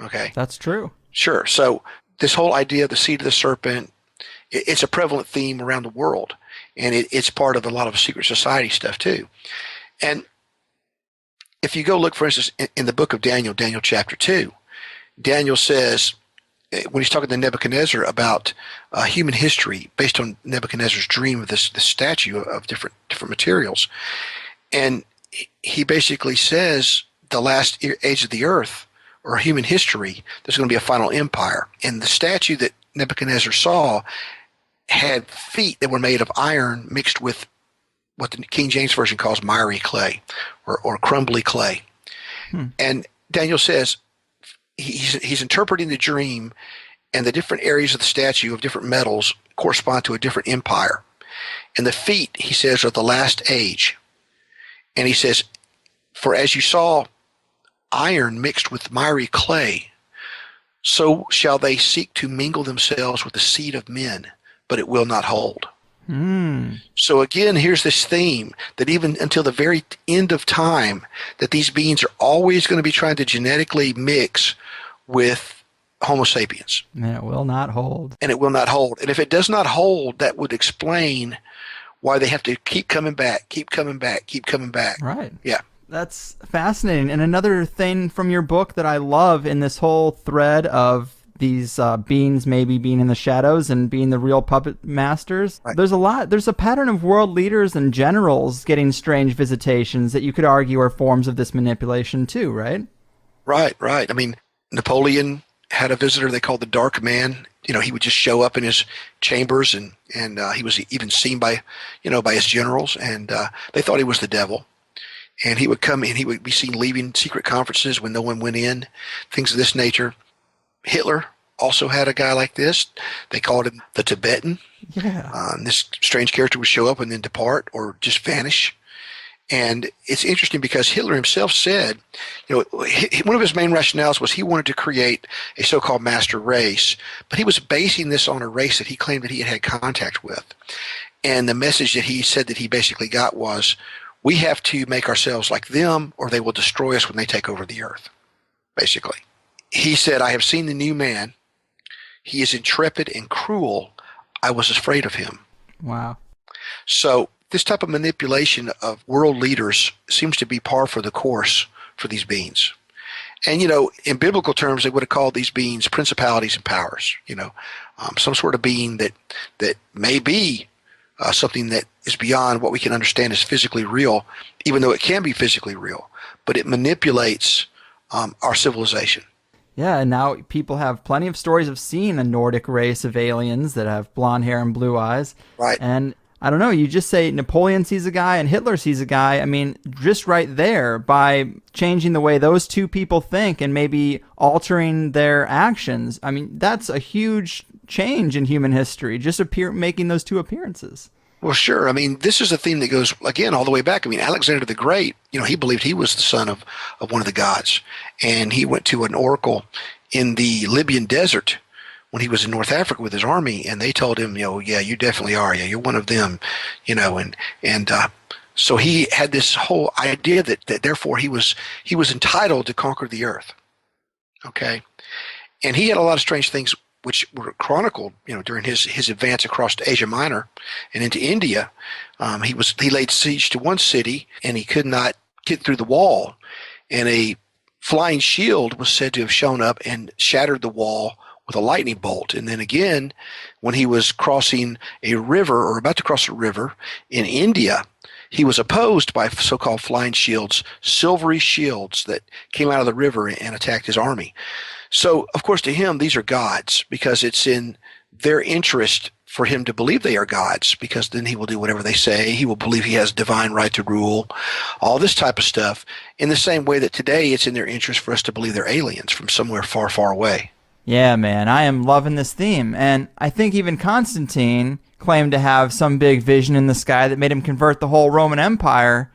Okay, that's true. Sure. So this whole idea of the seed of the serpent, it's a prevalent theme around the world, and it's part of a lot of secret society stuff too. And if you go look, for instance, in the book of Daniel, Daniel chapter 2, Daniel says, when he's talking to Nebuchadnezzar about human history based on Nebuchadnezzar's dream of this statue of different materials, and he basically says the last age of the earth, or human history, there's going to be a final empire. And the statue that Nebuchadnezzar saw had feet that were made of iron mixed with what the King James Version calls miry clay or crumbly clay. And Daniel says, he's interpreting the dream, and the different areas of the statue of different metals correspond to a different empire. And the feet, he says, are the last age. And he says, for as you saw iron mixed with miry clay, so shall they seek to mingle themselves with the seed of men, but it will not hold. So again, here's this theme that even until the very end of time, that these beings are always going to be trying to genetically mix with Homo sapiens. And it will not hold. And it will not hold. And if it does not hold, that would explain why they have to keep coming back, keep coming back, keep coming back. Right. Yeah. That's fascinating. And another thing from your book that I love in this whole thread of these beings maybe being in the shadows and being the real puppet masters. Right. There's a pattern of world leaders and generals getting strange visitations that you could argue are forms of this manipulation too, right? Right. I mean, Napoleon had a visitor they called the Dark Man. You know, he would just show up in his chambers, and he was even seen by his generals, and they thought he was the devil. And he would come and he would be seen leaving secret conferences when no one went in, things of this nature. Hitler also had a guy like this. They called him the Tibetan. Yeah. And this strange character would show up and then depart or just vanish. And it's interesting because Hitler himself said, one of his main rationales was he wanted to create a so-called master race, but he was basing this on a race that he claimed that he had contact with. And the message that he said that he basically got was, we have to make ourselves like them or they will destroy us when they take over the earth, basically. He said, I have seen the new man. He is intrepid and cruel. I was afraid of him. Wow. So this type of manipulation of world leaders seems to be par for the course for these beings. And, in biblical terms, they would have called these beings principalities and powers, some sort of being that may be something that is beyond what we can understand as physically real, even though it can be physically real, but it manipulates our civilization. Yeah, and now people have plenty of stories of seeing a Nordic race of aliens that have blonde hair and blue eyes. Right. And I don't know, you just say Napoleon sees a guy and Hitler sees a guy. I mean, just right there, by changing the way those two people think and maybe altering their actions, I mean, that's a huge change in human history, just making those two appearances. Well, sure. I mean, this is a theme that goes, again, all the way back. I mean, Alexander the Great, he believed he was the son of one of the gods. And he went to an oracle in the Libyan desert when he was in North Africa with his army, and they told him, yeah, you definitely are. Yeah, you're one of them, and so he had this whole idea that therefore he was entitled to conquer the earth. Okay. And he had a lot of strange things which were chronicled, during his advance across to Asia Minor and into India. He laid siege to one city and he could not get through the wall, and a flying shield was said to have shown up and shattered the wall with a lightning bolt. And then again, when he was crossing a river or about to cross a river in India, he was opposed by so-called flying shields, silvery shields that came out of the river and attacked his army. So, of course, to him, these are gods because it's in their interest for him to believe they are gods, because then he will do whatever they say. He will believe he has divine right to rule, all this type of stuff, in the same way that today it's in their interest for us to believe they're aliens from somewhere far, far away. Yeah, man, I am loving this theme. And I think even Constantine claimed to have some big vision in the sky that made him convert the whole Roman Empire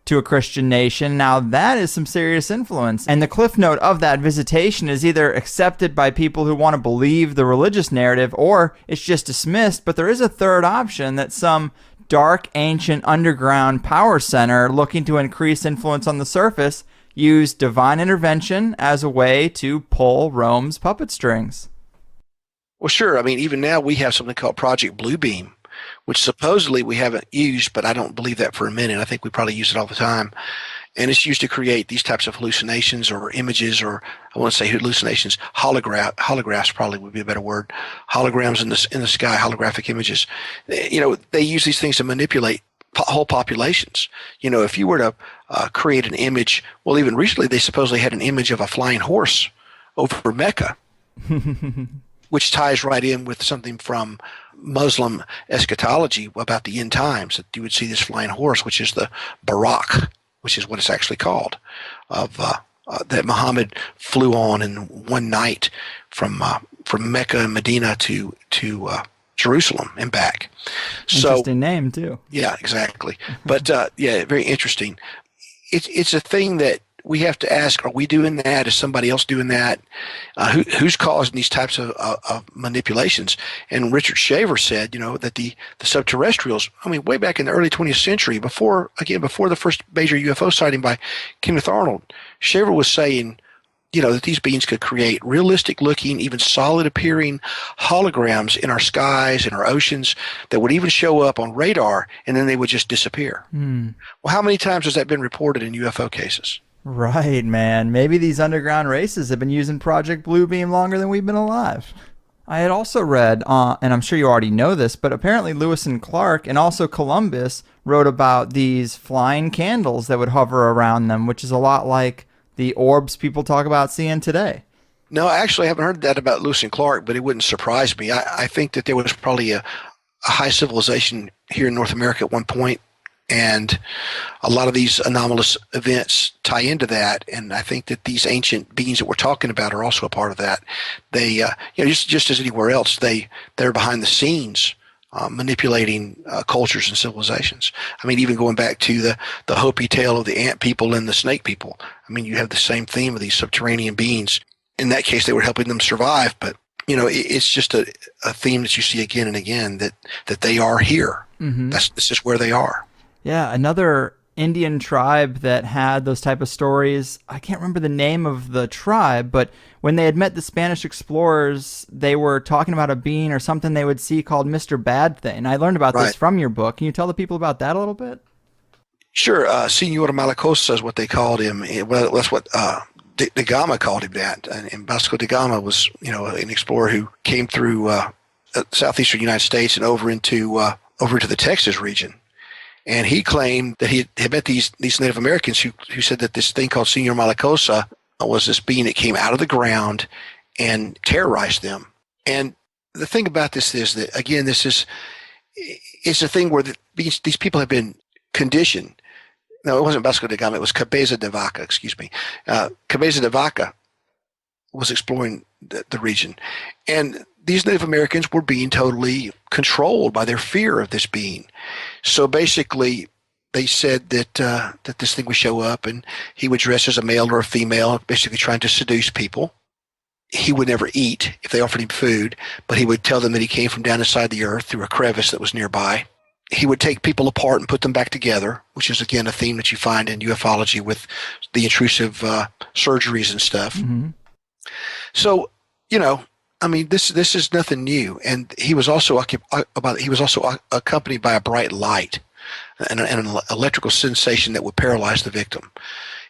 to a Christian nation. Now that is some serious influence. And the cliff note of that visitation is either accepted by people who want to believe the religious narrative, or it's just dismissed. But there is a third option, that some dark, ancient, underground power center looking to increase influence on the surface used divine intervention as a way to pull Rome's puppet strings. Well, sure. I mean, even now we have something called Project Bluebeam, which supposedly we haven't used, but I don't believe that for a minute. I think we probably use it all the time. And it's used to create these types of hallucinations or images, or I want to say hallucinations, holographs probably would be a better word, holograms in the sky, holographic images. They use these things to manipulate whole populations. If you were to create an image, well, even recently they supposedly had an image of a flying horse over Mecca, which ties right in with something from Muslim eschatology about the end times, that you would see this flying horse, which is the Barak, which is what it's actually called, of that Muhammad flew on in one night from Mecca and Medina to Jerusalem and back. Interesting name too. Yeah, exactly. But very interesting. It's a thing that we have to ask: are we doing that? Is somebody else doing that? Who's causing these types of manipulations? And Richard Shaver said, that the subterrestrials. I mean, way back in the early 20th century, before the first major UFO sighting by Kenneth Arnold, Shaver was saying, that these beings could create realistic-looking, even solid-appearing holograms in our skies, in our oceans, that would even show up on radar, and then they would just disappear. Well, how many times has that been reported in UFO cases? Right, man. Maybe these underground races have been using Project Bluebeam longer than we've been alive. I had also read, and I'm sure you already know this, but apparently Lewis and Clark and also Columbus wrote about these flying candles that would hover around them, which is a lot like the orbs people talk about seeing today. No, actually, I haven't heard that about Lewis and Clark, but it wouldn't surprise me. I think that there was probably a high civilization here in North America at one point, and a lot of these anomalous events tie into that. And I think that these ancient beings that we're talking about are also a part of that. They, just as anywhere else, they're behind the scenes manipulating cultures and civilizations. I mean, even going back to the Hopi tale of the ant people and the snake people. I mean, you have the same theme of these subterranean beings. In that case, they were helping them survive, but it's just a theme that you see again and again that they are here. Mm-hmm. This is where they are. Yeah, another Indian tribe that had those type of stories. I can't remember the name of the tribe, but when they had met the Spanish explorers, they were talking about a being or something they would see called Mr. Bad Thing. I learned about this from your book. Can you tell the people about that a little bit? Sure. Senor Malacosa is what they called him. Well, that's what da Gama called him that. And Vasco da Gama was, an explorer who came through southeastern United States and over into the Texas region. And he claimed that he had met these Native Americans who said that this thing called Senor Malacosa was this being that came out of the ground and terrorized them. And the thing about this is that, again, it's a thing where these people have been conditioned. No, it wasn't Vasco da Gama. It was Cabeza de Vaca, excuse me. Cabeza de Vaca was exploring the region. And these Native Americans were being totally controlled by their fear of this being. So basically, they said that this thing would show up and he would dress as a male or a female, basically trying to seduce people. He would never eat if they offered him food, but he would tell them that he came from down inside the earth through a crevice that was nearby. He would take people apart and put them back together, which is, again, a theme that you find in ufology with the intrusive surgeries and stuff. Mm-hmm. So, I mean, this is nothing new. And he was also accompanied by a bright light and an electrical sensation that would paralyze the victim.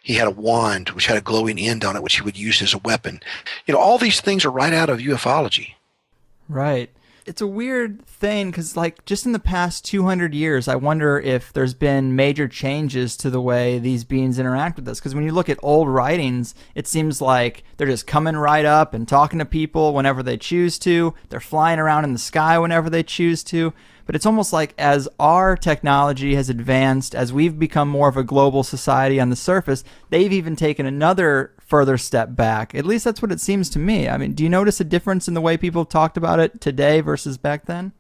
He had a wand which had a glowing end on it, which he would use as a weapon. All these things are right out of ufology. Right. It's a weird thing because, just in the past 200 years, I wonder if there's been major changes to the way these beings interact with us. Because when you look at old writings, it seems like they're just coming right up and talking to people whenever they choose to. They're flying around in the sky whenever they choose to. But it's almost like as our technology has advanced, as we've become more of a global society on the surface, they've even taken another further step back. At least that's what it seems to me. I mean, do you notice a difference in the way people have talked about it today versus back then?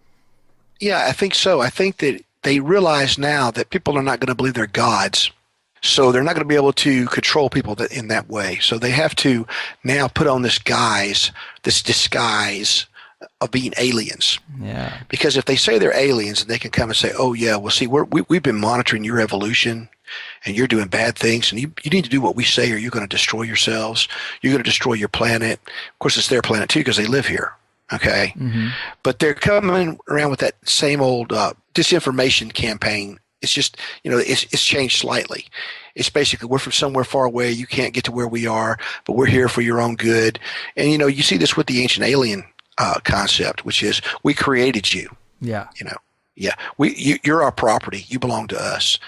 Yeah, I think so. I think that they realize now that people are not going to believe they're gods. So they're not going to be able to control people in that way. So they have to now put on this disguise of being aliens. Yeah. Because if they say they're aliens, and they can come and say, "Oh yeah, well, see, we've been monitoring your evolution, and you're doing bad things, and you need to do what we say, or you're going to destroy yourselves. You're going to destroy your planet." Of course, it's their planet too because they live here. Okay, mm-hmm. But they're coming around with that same old disinformation campaign. It's just it's changed slightly. It's basically, we're from somewhere far away. You can't get to where we are, but we're here for your own good. And you see this with the ancient alien concept, which is, we created you. Yeah. Yeah, you're our property. You belong to us.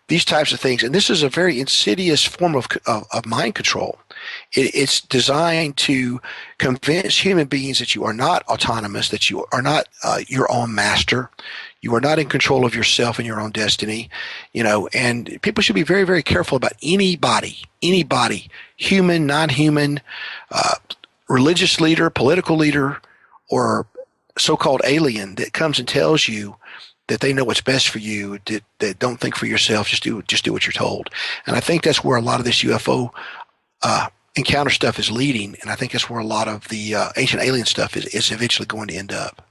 These types of things, and this is a very insidious form of mind control. It's designed to convince human beings that you are not autonomous, that you are not your own master. You are not in control of yourself and your own destiny. And people should be very, very careful about anybody, human, non-human, religious leader, political leader, or so-called alien that comes and tells you that they know what's best for you, that don't think for yourself, just do what you're told. And I think that's where a lot of this UFO encounter stuff is leading, and I think that's where a lot of the ancient alien stuff is eventually going to end up.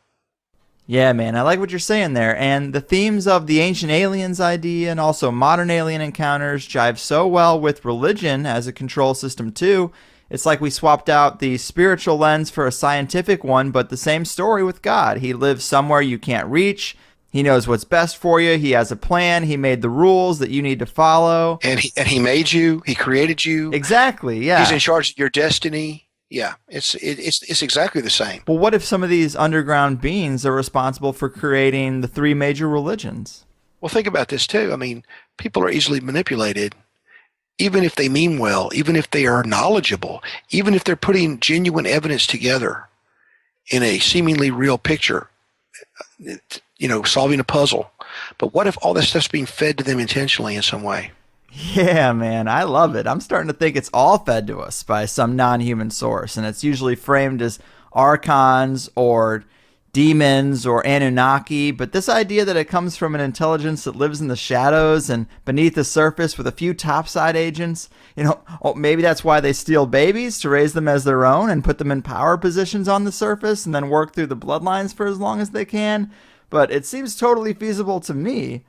Yeah, man, I like what you're saying there. And the themes of the ancient aliens idea and also modern alien encounters jive so well with religion as a control system too. It's like we swapped out the spiritual lens for a scientific one, but the same story with God. He lives somewhere you can't reach. He knows what's best for you. He has a plan. He made the rules that you need to follow. And he made you. He created you. Exactly, yeah. He's in charge of your destiny. Yeah, it's exactly the same. Well, what if some of these underground beings are responsible for creating the three major religions? Well, think about this too. I mean, people are easily manipulated. Even if they mean well, even if they are knowledgeable, even if they're putting genuine evidence together in a seemingly real picture, solving a puzzle. But what if all this stuff's being fed to them intentionally in some way? Yeah, man, I love it. I'm starting to think it's all fed to us by some non-human source, and it's usually framed as archons or demons or Anunnaki, but this idea that it comes from an intelligence that lives in the shadows and beneath the surface with a few topside agents, maybe that's why they steal babies to raise them as their own and put them in power positions on the surface and then work through the bloodlines for as long as they can. But it seems totally feasible to me.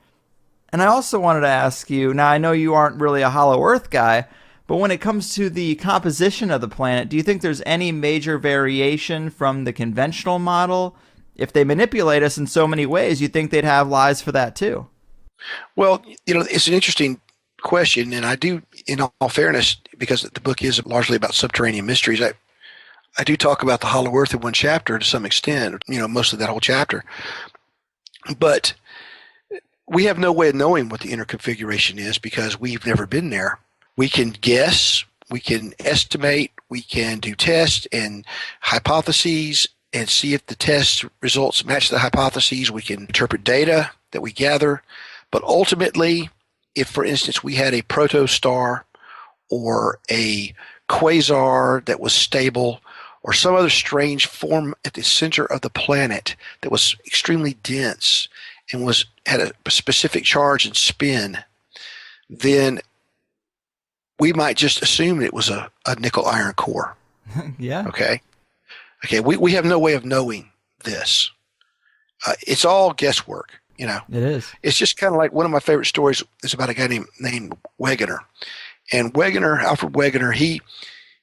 And I also wanted to ask you, now I know you aren't really a Hollow Earth guy, but when it comes to the composition of the planet, do you think there's any major variation from the conventional model? If they manipulate us in so many ways, you think they'd have lies for that too? Well, it's an interesting question, and I do, in all fairness, because the book is largely about subterranean mysteries, I do talk about the Hollow Earth in one chapter to some extent, most of that whole chapter. But we have no way of knowing what the inner configuration is because we've never been there. We can guess, we can estimate, we can do tests and hypotheses and see if the test results match the hypotheses. We can interpret data that we gather. But ultimately, if, for instance, we had a protostar or a quasar that was stable or some other strange form at the center of the planet that was extremely dense and had a specific charge and spin, then we might just assume it was a nickel iron core. Yeah. Okay, we have no way of knowing this. It's all guesswork, It is. It's just kind of like one of my favorite stories is about a guy named Wegener. And Alfred Wegener,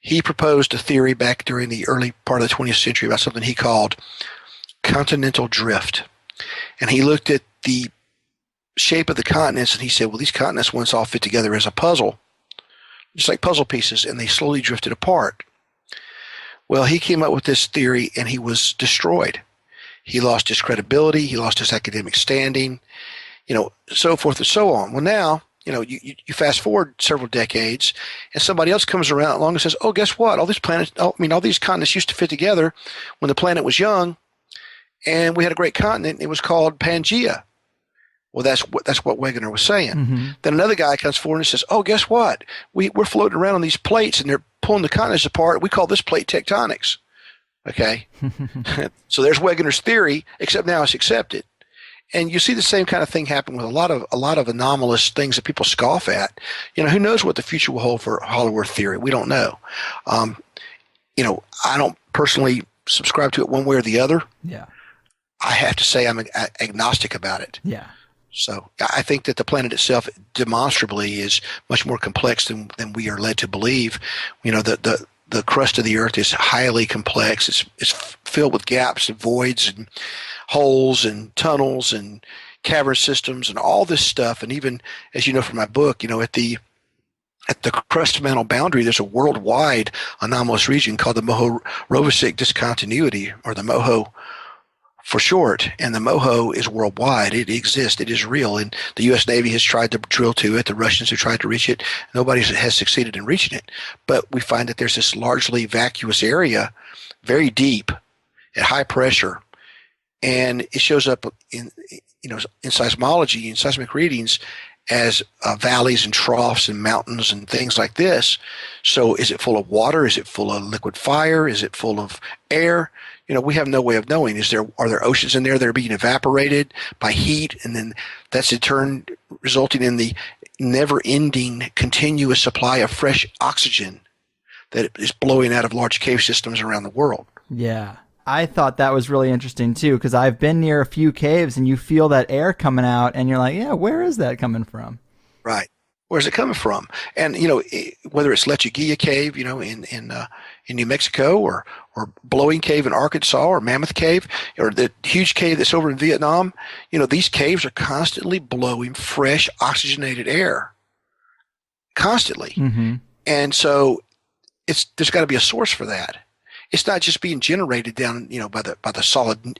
he proposed a theory back during the early part of the 20th century about something he called continental drift. And he looked at the shape of the continents and he said, well, these continents once all fit together as a puzzle, just like puzzle pieces, and they slowly drifted apart. Well, he came up with this theory and he was destroyed. He lost his credibility, he lost his academic standing, so forth and so on. Well, now, you fast forward several decades and somebody else comes around along and says, oh, guess what? All these continents used to fit together when the planet was young and we had a great continent. It was called Pangea. Well, that's what Wegener was saying. Mm-hmm. Then another guy comes forward and says, oh, guess what? We're floating around on these plates and they're pulling the continents apart. We call this plate tectonics. Okay. So there's Wegener's theory, except now it's accepted. And you see the same kind of thing happen with a lot of anomalous things that people scoff at. Who knows what the future will hold for Hollow Earth theory? We don't know. I don't personally subscribe to it one way or the other. Yeah. I have to say I'm agnostic about it. Yeah. So I think that the planet itself demonstrably is much more complex than we are led to believe. The crust of the earth is highly complex. It's filled with gaps and voids and holes and tunnels and cavern systems and all this stuff. And even, as you know from my book, at the crust mantle boundary, there's a worldwide anomalous region called the Moho-Rovesic discontinuity, or the MOHO for short. And the MOHO is worldwide. It exists. It is real. And the U.S. Navy has tried to drill to it. The Russians have tried to reach it. Nobody has succeeded in reaching it. But we find that there's this largely vacuous area, very deep, at high pressure. And it shows up in seismology and seismic readings as valleys and troughs and mountains and things like this. So is it full of water? Is it full of liquid fire? Is it full of air? We have no way of knowing. Are there oceans in there that are being evaporated by heat, and then that's in turn resulting in the never-ending continuous supply of fresh oxygen that is blowing out of large cave systems around the world? Yeah. I thought that was really interesting too, because I've been near a few caves and you feel that air coming out and you're like, yeah, where is that coming from? Right. Where's it coming from? And, whether it's Lechuguilla Cave, in New Mexico, or Blowing Cave in Arkansas, or Mammoth Cave, or the huge cave that's over in Vietnam, these caves are constantly blowing fresh oxygenated air. Constantly. Mm-hmm. And so there's got to be a source for that. It's not just being generated down, by the solid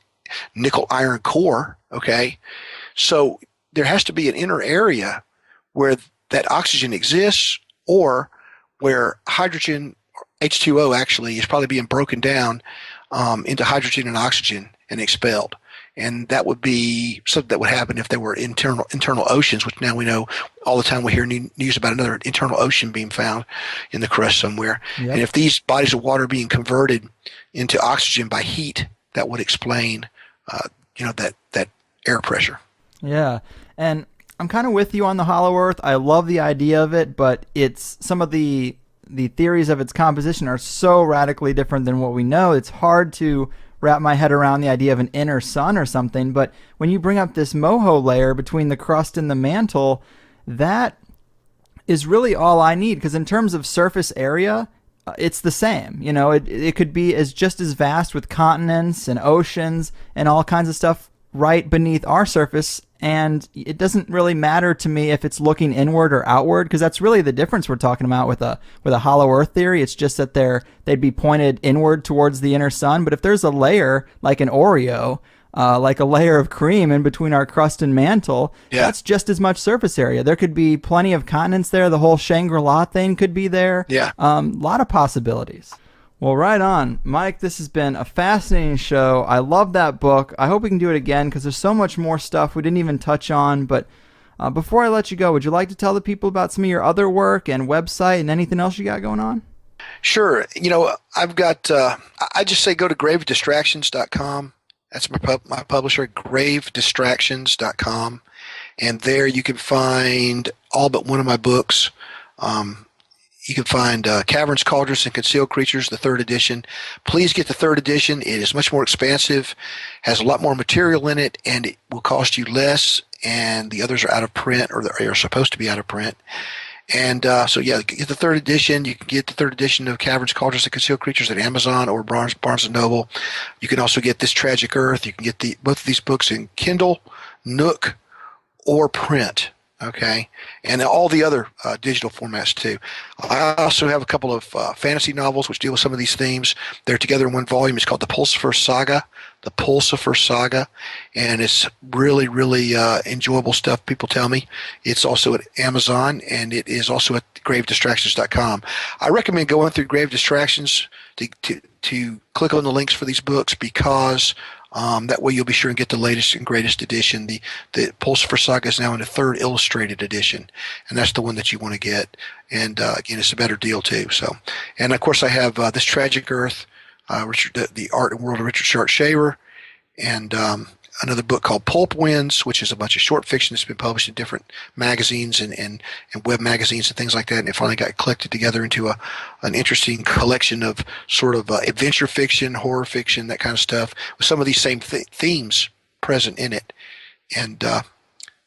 nickel iron core. Okay. So there has to be an inner area where that oxygen exists, or where hydrogen, H2O actually, is probably being broken down into hydrogen and oxygen and expelled. And that would be something that would happen if there were internal oceans, which now we know all the time we hear news about another internal ocean being found in the crust somewhere. Yep. And if these bodies of water are being converted into oxygen by heat, that would explain that air pressure. Yeah. And I'm kind of with you on the hollow earth. I love the idea of it, but it's some of the theories of its composition are so radically different than what we know. It's hard to wrap my head around the idea of an inner sun or something. But when you bring up this moho layer between the crust and the mantle, that is really all I need, because in terms of surface area, it's the same. It could be just as vast with continents and oceans and all kinds of stuff right beneath our surface, and it doesn't really matter to me if it's looking inward or outward, because that's really the difference we're talking about with a hollow earth theory. It's just that they'd be pointed inward towards the inner sun. But if there's a layer like an Oreo, like a layer of cream in between our crust and mantle, that's just as much surface area. There could be plenty of continents there. The whole Shangri-La thing could be there. A lot of possibilities. Well, right on. Mike, this has been a fascinating show. I love that book. I hope we can do it again, because there's so much more stuff we didn't even touch on. But before I let you go, would you like to tell the people about some of your other work and website and anything else you got going on? Sure. I've got, I just say go to gravedistractions.com. That's my publisher, gravedistractions.com. And there you can find all but one of my books. You can find Caverns, Cauldrons, and Concealed Creatures, the third edition. Please get the third edition. It is much more expansive, has a lot more material in it, and it will cost you less. And the others are out of print, or they are supposed to be out of print. And so get the third edition. You can get the third edition of Caverns, Cauldrons, and Concealed Creatures at Amazon or Barnes & Noble. You can also get This Tragic Earth. You can get both of these books in Kindle, Nook, or print. Okay, and all the other digital formats too. I also have a couple of fantasy novels which deal with some of these themes. They're together in one volume. It's called The Pulsifer Saga, and it's really, really enjoyable stuff, people tell me. It's also at Amazon, and it is also at gravedistractions.com. I recommend going through Grave Distractions to click on the links for these books, because that way you'll be sure and get the latest and greatest edition. The Pulsifer Saga is now in the third illustrated edition, and that's the one that you want to get. And again, it's a better deal too. So, and of course I have This Tragic Earth, the Art and World of Richard Sharp Shaver, and another book called Pulp Winds, which is a bunch of short fiction that's been published in different magazines and web magazines and things like that. And it finally got collected together into an interesting collection of sort of adventure fiction, horror fiction, that kind of stuff, with some of these same themes present in it. And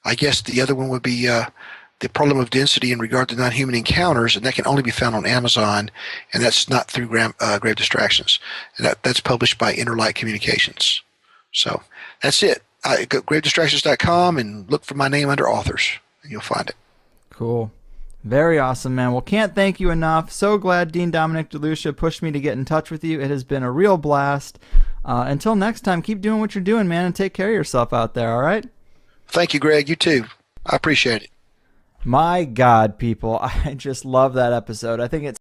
I guess the other one would be The Problem of Density in Regard to Non-Human Encounters, and that can only be found on Amazon, and that's not through Grave Distractions. And that's published by Interlight Communications. So that's it. Go gravedistractions.com and look for my name under authors, and you'll find it. Cool. Very awesome, man. Well, can't thank you enough. So glad Dean Dominic DeLucia pushed me to get in touch with you. It has been a real blast. Until next time, keep doing what you're doing, man, and take care of yourself out there, all right? Thank you, Greg. You too. I appreciate it. My God, people, I just love that episode. I think it's